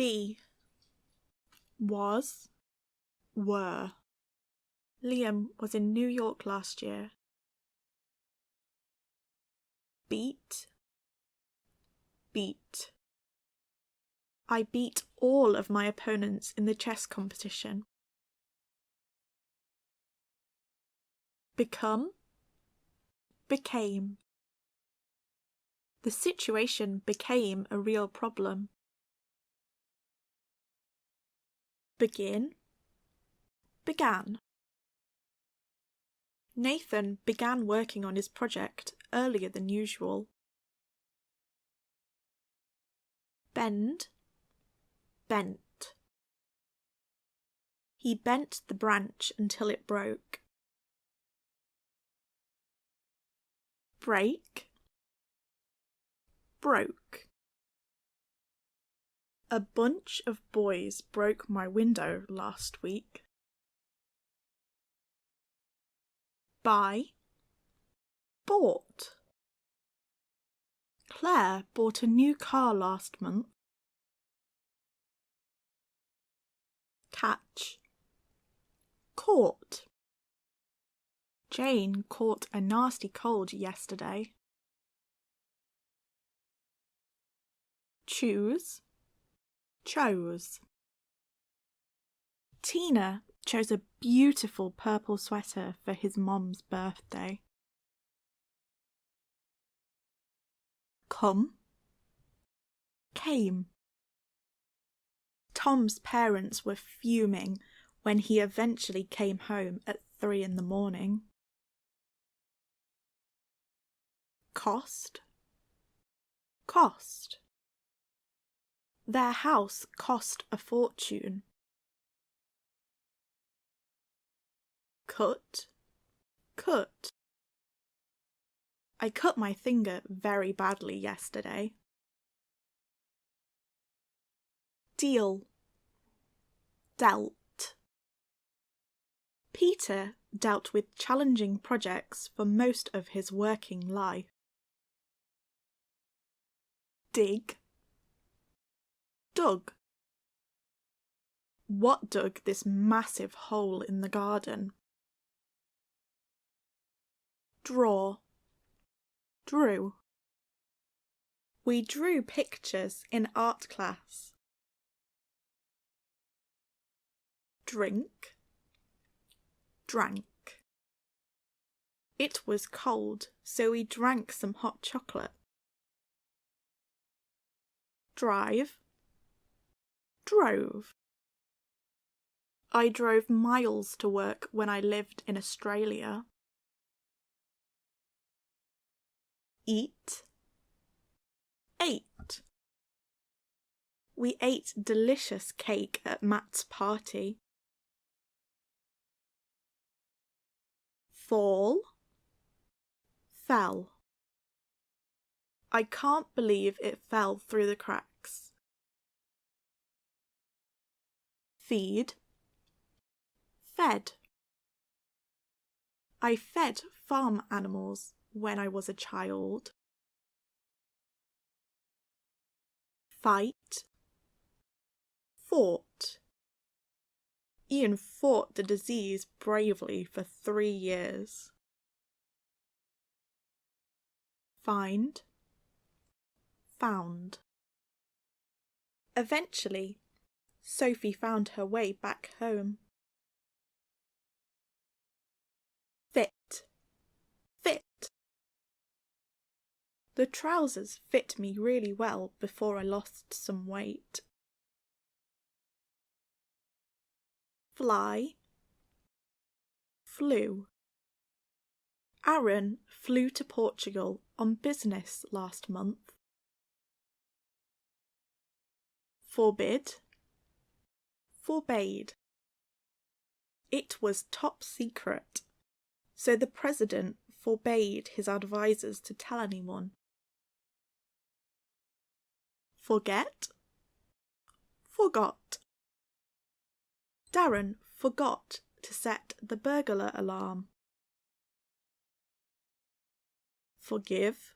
Be. Was. Were. Liam was in New York last year. Beat. Beat. I beat all of my opponents in the chess competition. Become. Became. The situation became a real problem. Begin. Began. Nathan began working on his project earlier than usual. Bend. Bent. He bent the branch until it broke. Break. Broke. A bunch of boys broke my window last week. Buy. Bought. Claire bought a new car last month. Catch. Caught. Jane caught a nasty cold yesterday. Choose. Chose. Tina chose a beautiful purple sweater for his mom's birthday. Come. Came. Tom's parents were fuming when he eventually came home at 3 a.m. Cost. Cost. Their house cost a fortune. Cut. Cut. I cut my finger very badly yesterday. Deal. Dealt. Peter dealt with challenging projects for most of his working life. Dig. Dug. What dug this massive hole in the garden? Draw. Drew. We drew pictures in art class. Drink. Drank. It was cold, so we drank some hot chocolate. Drive. Drove. I drove miles to work when I lived in Australia. Eat. Ate. We ate delicious cake at Matt's party. Fall. Fell. I can't believe it fell through the cracks. Feed. Fed. I fed farm animals when I was a child. Fight. Fought. Ian fought the disease bravely for 3 years. Find. Found. Eventually, Sophie found her way back home. Fit. Fit. The trousers fit me really well before I lost some weight. Fly. Flew. Aaron flew to Portugal on business last month. Forbid. Forbade. It was top secret, so the president forbade his advisors to tell anyone. Forget. Forgot. Darren forgot to set the burglar alarm. Forgive.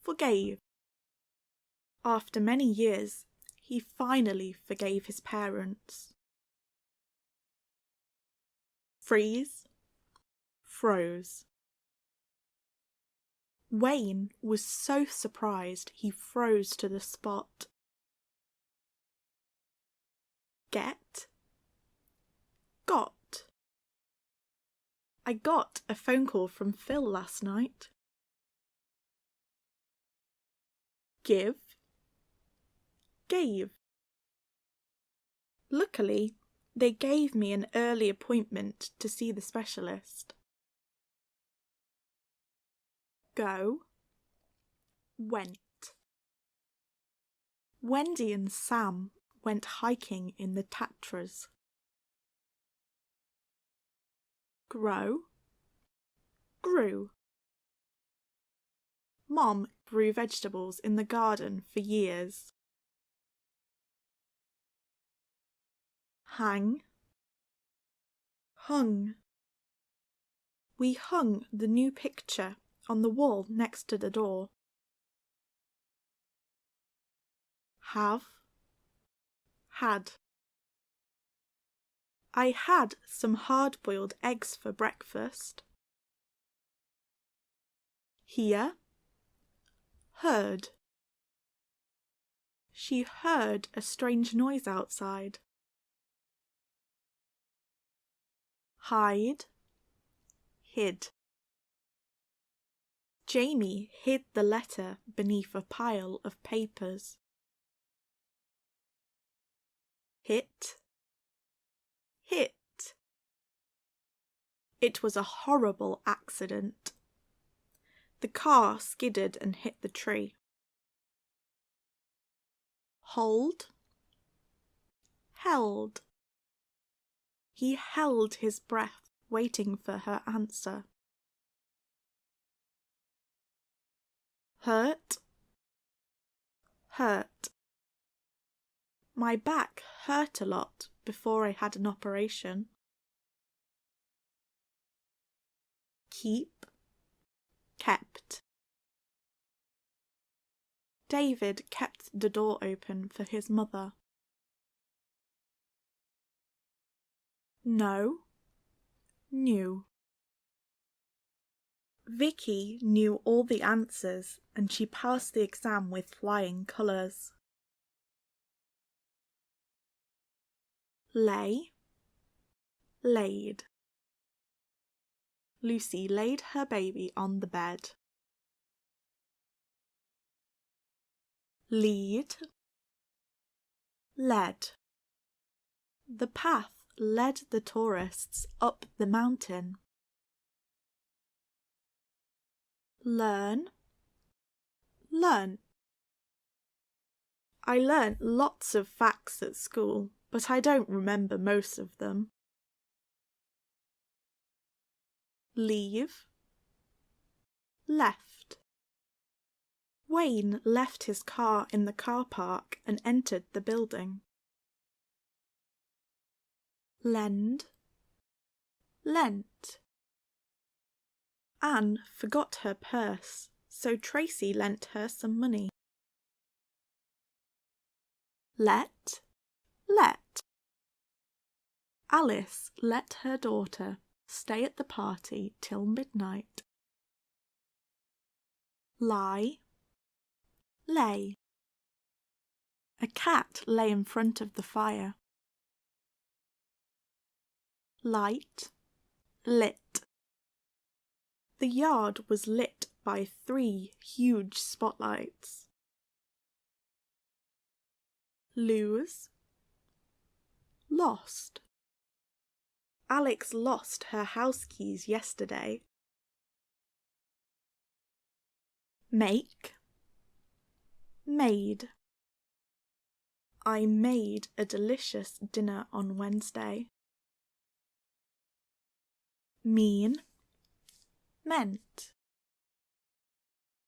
Forgave. After many years, he finally forgave his parents. Freeze, froze. Wayne was so surprised he froze to the spot. Get, got. I got a phone call from Phil last night. Give, gave. Luckily, they gave me an early appointment to see the specialist. Go, went. Wendy and Sam went hiking in the Tatras. Grow, grew. Mom grew vegetables in the garden for years. Hang, hung. We hung the new picture on the wall next to the door. Have, had. I had some hard-boiled eggs for breakfast. Hear, heard. She heard a strange noise outside. Hide, hid. Jamie hid the letter beneath a pile of papers. Hit, hit. It was a horrible accident. The car skidded and hit the tree. Hold, held. He held his breath, waiting for her answer. Hurt, hurt. My back hurt a lot before I had an operation. Keep, kept. David kept the door open for his mother. No, knew. Vicky knew all the answers and she passed the exam with flying colours. Lay, laid. Lucy laid her baby on the bed. Lead, led. The path led the tourists up the mountain. Learn, learnt. I learnt lots of facts at school, but I don't remember most of them. Leave, left. Wayne left his car in the car park and entered the building. Lend, lent. Anne forgot her purse, so Tracy lent her some money. Let, let. Alice let her daughter stay at the party till midnight. Lie, lay. A cat lay in front of the fire. Light, lit. The yard was lit by 3 huge spotlights. Lose, lost. Alex lost her house keys yesterday. Make, made. I made a delicious dinner on Wednesday. Mean, meant.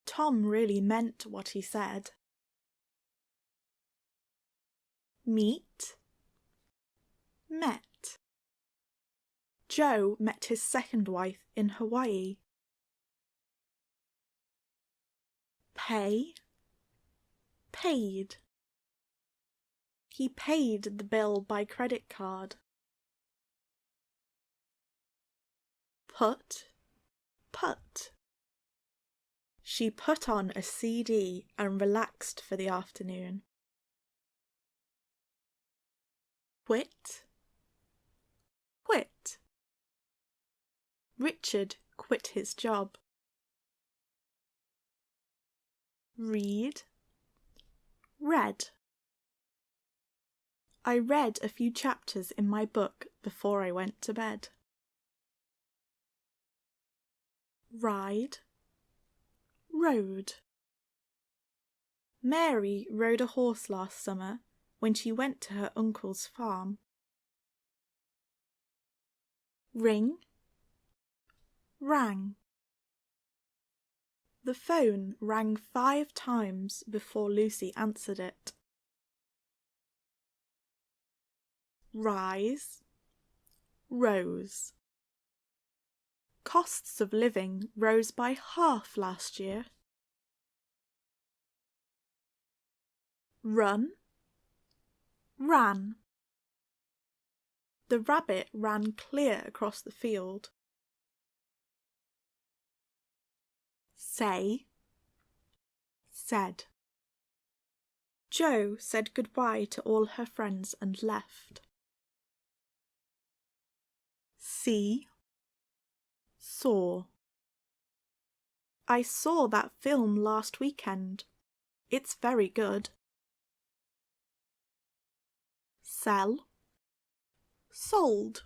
Tom really meant what he said. Meet, met. Joe met his second wife in Hawaii. Pay, paid. He paid the bill by credit card. Put. She put on a CD and relaxed for the afternoon. Quit. Richard quit his job. Read. Read. I read a few chapters in my book before I went to bed. Ride. Rode. Mary rode a horse last summer when she went to her uncle's farm. Ring. Rang. The phone rang 5 times before Lucy answered it. Rise. Rose. Costs of living rose by half last year. Run. Ran. The rabbit ran clear across the field. Say. Said. Jo said goodbye to all her friends and left. See. Saw. I saw that film last weekend. It's very good. Sell. Sold.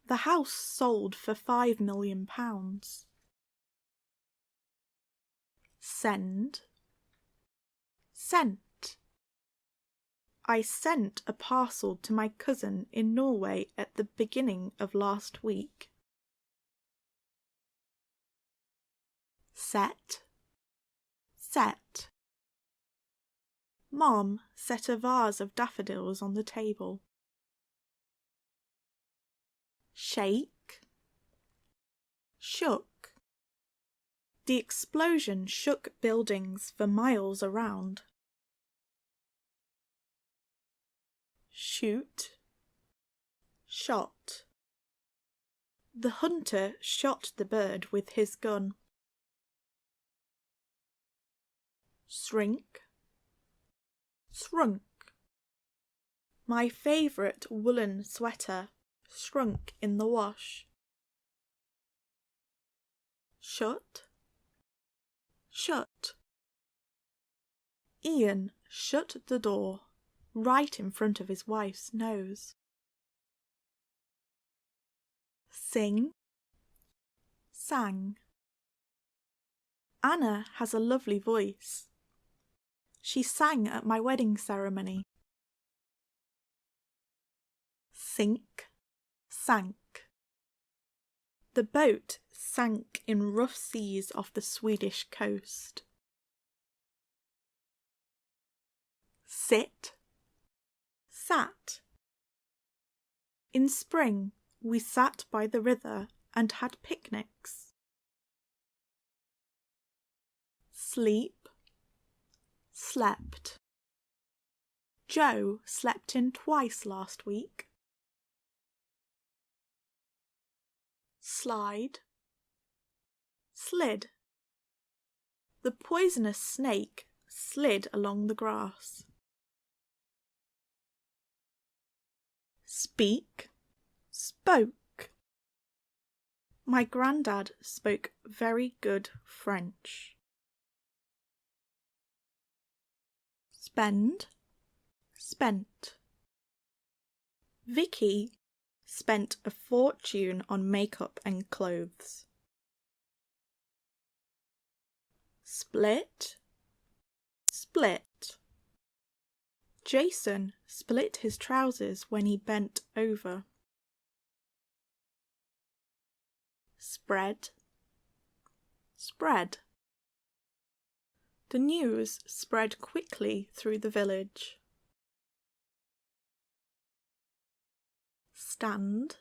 The house sold for £5 million. Send. Sent. I sent a parcel to my cousin in Norway at the beginning of last week. Set. Set. Mom set a vase of daffodils on the table. Shake. Shook. The explosion shook buildings for miles around. Shoot. Shot. The hunter shot the bird with his gun. Shrink. Shrunk. My favourite woolen sweater shrunk in the wash. Shut. Shut. Ian shut the door right in front of his wife's nose. Sing. Sang. Anna has a lovely voice. She sang at my wedding ceremony. Sink. Sank. The boat sank in rough seas off the Swedish coast. Sit. Sat. In spring, we sat by the river and had picnics. Sleep. Slept. Jo slept in twice last week. Slide. Slid. The poisonous snake slid along the grass. Speak. Spoke. My granddad spoke very good French. Spend. Spent. Vicky spent a fortune on makeup and clothes. Split. Split. Jason split his trousers when he bent over. Spread. Spread. The news spread quickly through the village. Stand.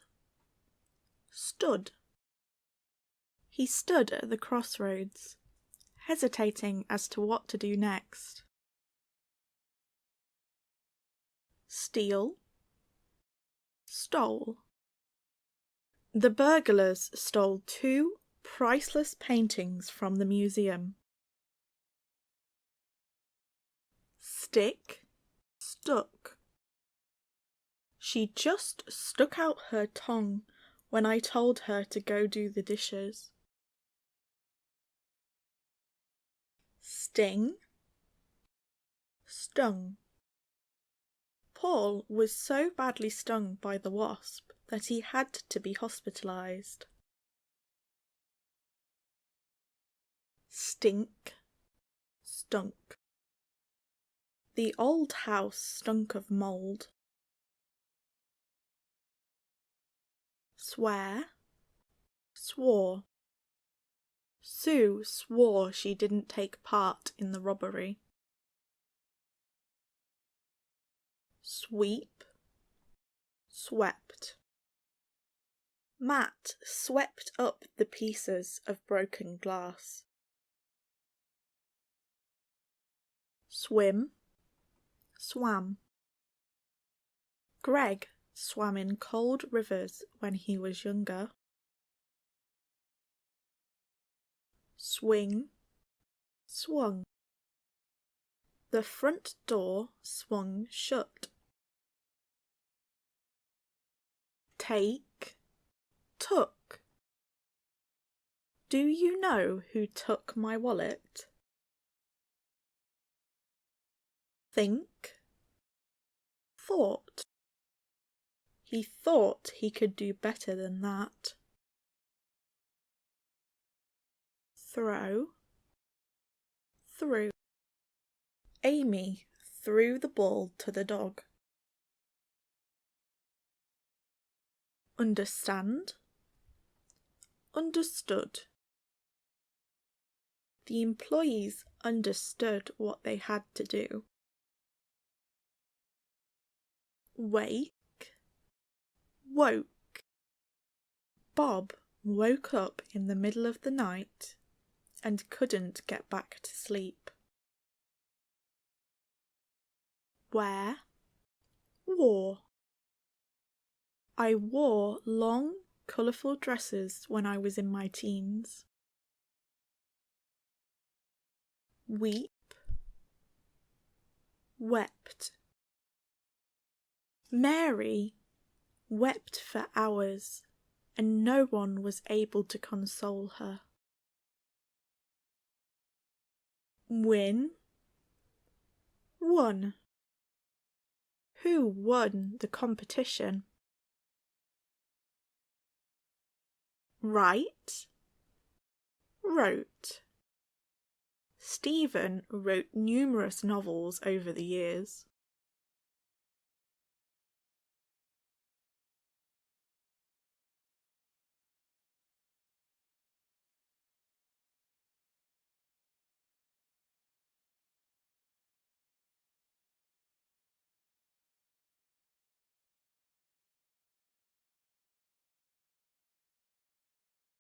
Stood. He stood at the crossroads, hesitating as to what to do next. steal, stole. The burglars stole 2 priceless paintings from the museum. Stick, stuck. She just stuck out her tongue when I told her to go do the dishes. Sting, stung. Paul was so badly stung by the wasp that he had to be hospitalised. Stink, stunk. The old house stunk of mould. Swear, swore. Sue swore she didn't take part in the robbery. Sweep, swept. Matt swept up the pieces of broken glass. Swim, swam. Greg swam in cold rivers when he was younger. Swing, swung. The front door swung shut. Take, took. Do you know who took my wallet? Think, thought. He thought he could do better than that. Throw, threw. Amy threw the ball to the dog. Understand, understood. The employees understood what they had to do. Wake, woke. Bob woke up in the middle of the night and couldn't get back to sleep. Wear, wore. I wore long, colourful dresses when I was in my teens. Weep, wept. Mary wept for hours, and no one was able to console her. Win, won. Who won the competition? Write, wrote. Stephen wrote numerous novels over the years.